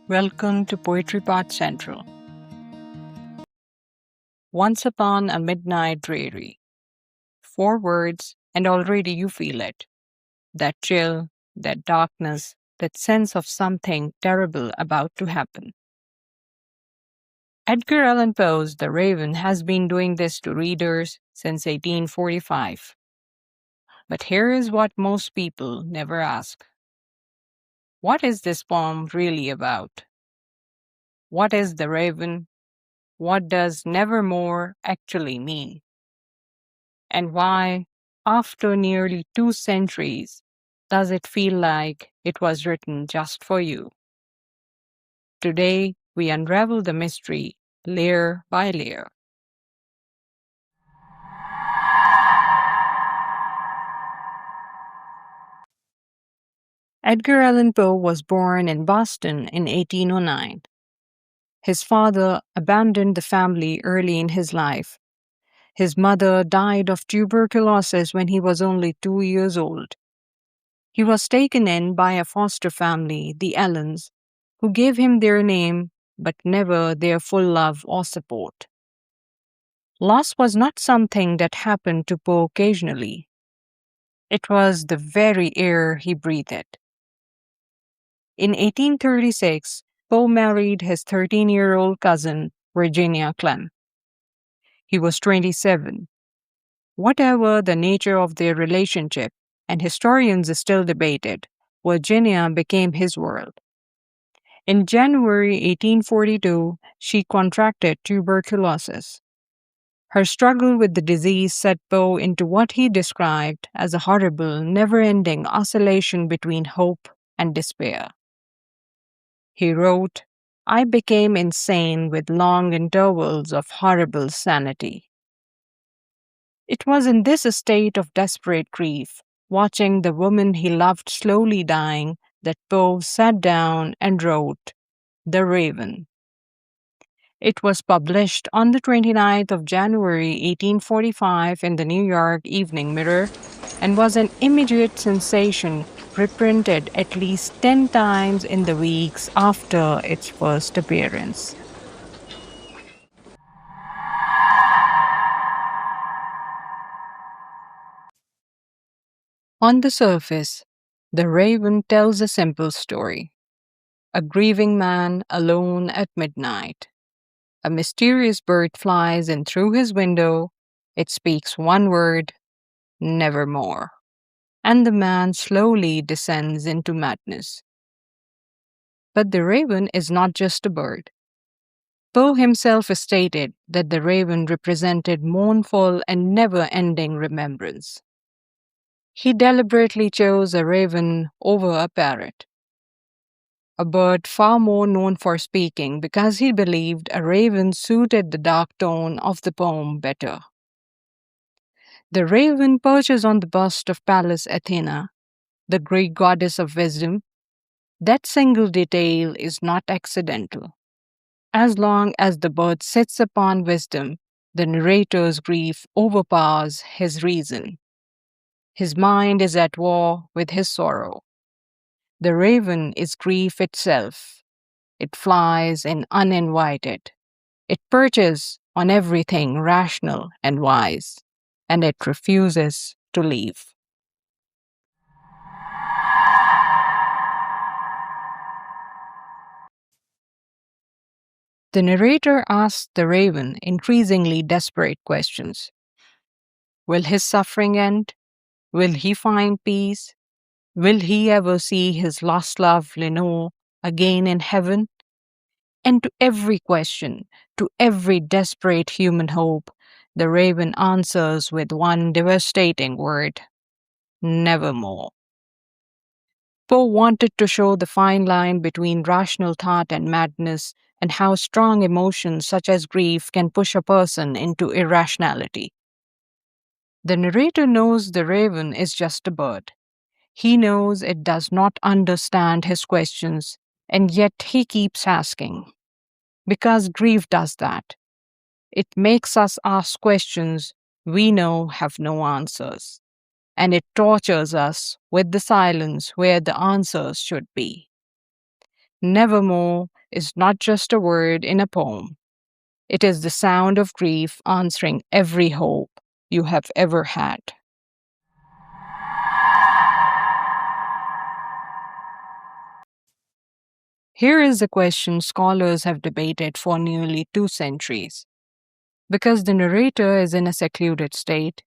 Welcome to poetrypodcentral. Once upon a midnight dreary. 4 words, and already you feel it. That chill, that darkness, that sense of something terrible about to happen. Edgar Allan Poe's The Raven has been doing this to readers since 1845. But here is what most people never ask. What is this poem really about? What is the raven? What does Nevermore actually mean? And why, after nearly 2 centuries, does it feel like it was written just for you? Today, we unravel the mystery layer by layer. Edgar Allan Poe was born in Boston in 1809. His father abandoned the family early in his life. His mother died of tuberculosis when he was only 2 years old. He was taken in by a foster family, the Allens, who gave him their name but never their full love or support. Loss was not something that happened to Poe occasionally. It was the very air he breathed. In 1836, Poe married his 13-year-old cousin, Virginia Clem. He was 27. Whatever the nature of their relationship, and historians still debate it, Virginia became his world. In January 1842, she contracted tuberculosis. Her struggle with the disease set Poe into what he described as a horrible, never-ending oscillation between hope and despair. He wrote, "I became insane with long intervals of horrible sanity." It was in this state of desperate grief, watching the woman he loved slowly dying, that Poe sat down and wrote The Raven. It was published on the 29th of January 1845 in the New York Evening Mirror and was an immediate sensation, reprinted at least 10 times in the weeks after its first appearance. On the surface, The Raven tells a simple story. A grieving man alone at midnight. A mysterious bird flies in through his window. It speaks one word, nevermore. And the man slowly descends into madness. But the raven is not just a bird. Poe himself stated that the raven represented mournful and never ending remembrance. He deliberately chose a raven over a parrot, a bird far more known for speaking because he believed a raven suited the dark tone of the poem better. The raven perches on the bust of Pallas Athena, the Greek goddess of wisdom. That single detail is not accidental. As long as the bird sits upon wisdom, the narrator's grief overpowers his reason. His mind is at war with his sorrow. The raven is grief itself. It flies in uninvited. It perches on everything rational and wise, and it refuses to leave. The narrator asks the raven increasingly desperate questions. Will his suffering end? Will he find peace? Will he ever see his lost love, Lenore, again in heaven? And to every question, to every desperate human hope, the raven answers with one devastating word, nevermore. Poe wanted to show the fine line between rational thought and madness, and how strong emotions such as grief can push a person into irrationality. The narrator knows the raven is just a bird. He knows it does not understand his questions, and yet he keeps asking. Because grief does that. It makes us ask questions we know have no answers, and it tortures us with the silence where the answers should be. Nevermore is not just a word in a poem. It is the sound of grief answering every hope you have ever had. Here is a question scholars have debated for nearly 2 centuries. Because the narrator is in a secluded state,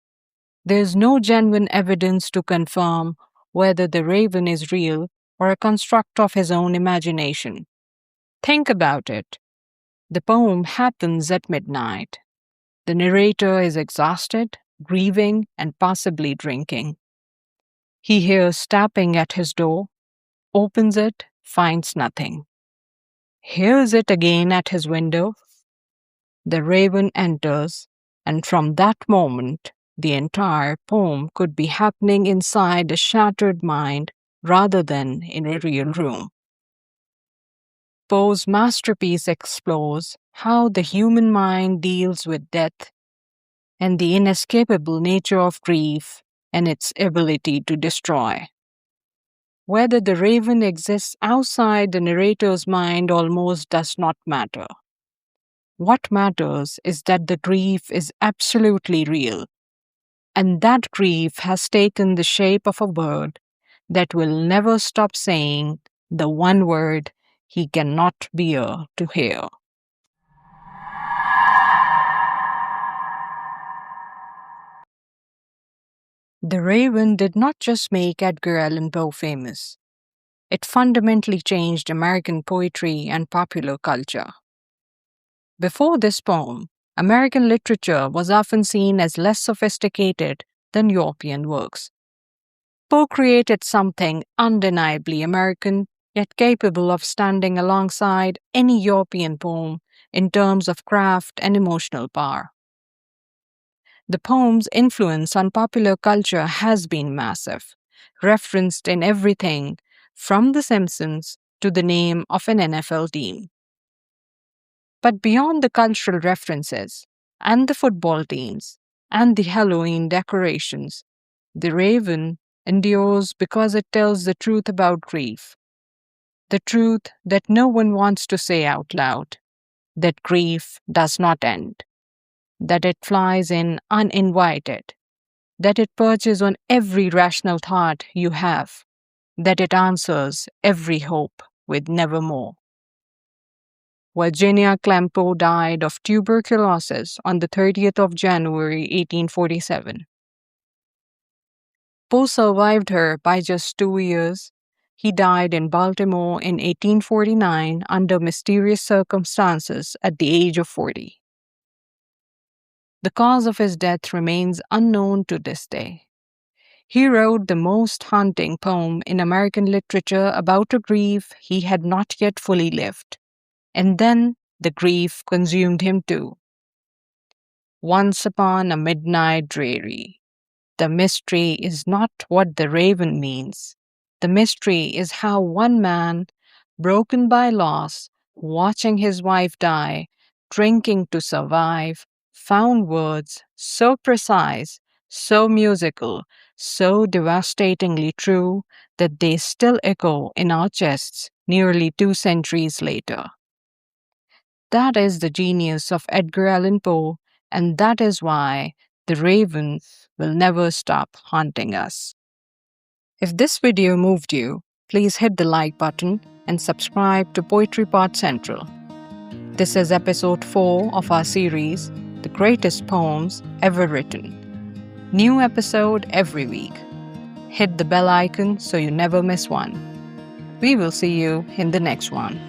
there is no genuine evidence to confirm whether the raven is real or a construct of his own imagination. Think about it. The poem happens at midnight. The narrator is exhausted, grieving, and possibly drinking. He hears tapping at his door, opens it, finds nothing. Hears it again at his window. The raven enters, and from that moment, the entire poem could be happening inside a shattered mind rather than in a real room. Poe's masterpiece explores how the human mind deals with death and the inescapable nature of grief and its ability to destroy. Whether the raven exists outside the narrator's mind almost does not matter. What matters is that the grief is absolutely real, and that grief has taken the shape of a bird that will never stop saying the one word he cannot bear to hear. The Raven did not just make Edgar Allan Poe famous. It fundamentally changed American poetry and popular culture. Before this poem, American literature was often seen as less sophisticated than European works. Poe created something undeniably American, yet capable of standing alongside any European poem in terms of craft and emotional power. The poem's influence on popular culture has been massive, referenced in everything from The Simpsons to the name of an NFL team. But beyond the cultural references, and the football teams, and the Halloween decorations, The Raven endures because it tells the truth about grief. The truth that no one wants to say out loud, that grief does not end, that it flies in uninvited, that it perches on every rational thought you have, that it answers every hope with nevermore. Virginia Clempo died of tuberculosis on the 30th of January 1847. Poe survived her by just 2 years. He died in Baltimore in 1849 under mysterious circumstances at the age of 40. The cause of his death remains unknown to this day. He wrote the most haunting poem in American literature about a grief he had not yet fully lived. And then the grief consumed him too. Once upon a midnight dreary. The mystery is not what the raven means. The mystery is how one man, broken by loss, watching his wife die, drinking to survive, found words so precise, so musical, so devastatingly true that they still echo in our chests nearly 2 centuries later. That is the genius of Edgar Allan Poe, and that is why the raven will never stop haunting us. If this video moved you, please hit the like button and subscribe to Poetry Pod Central. This is episode 4 of our series, The Greatest Poems Ever Written. New episode every week. Hit the bell icon so you never miss one. We will see you in the next one.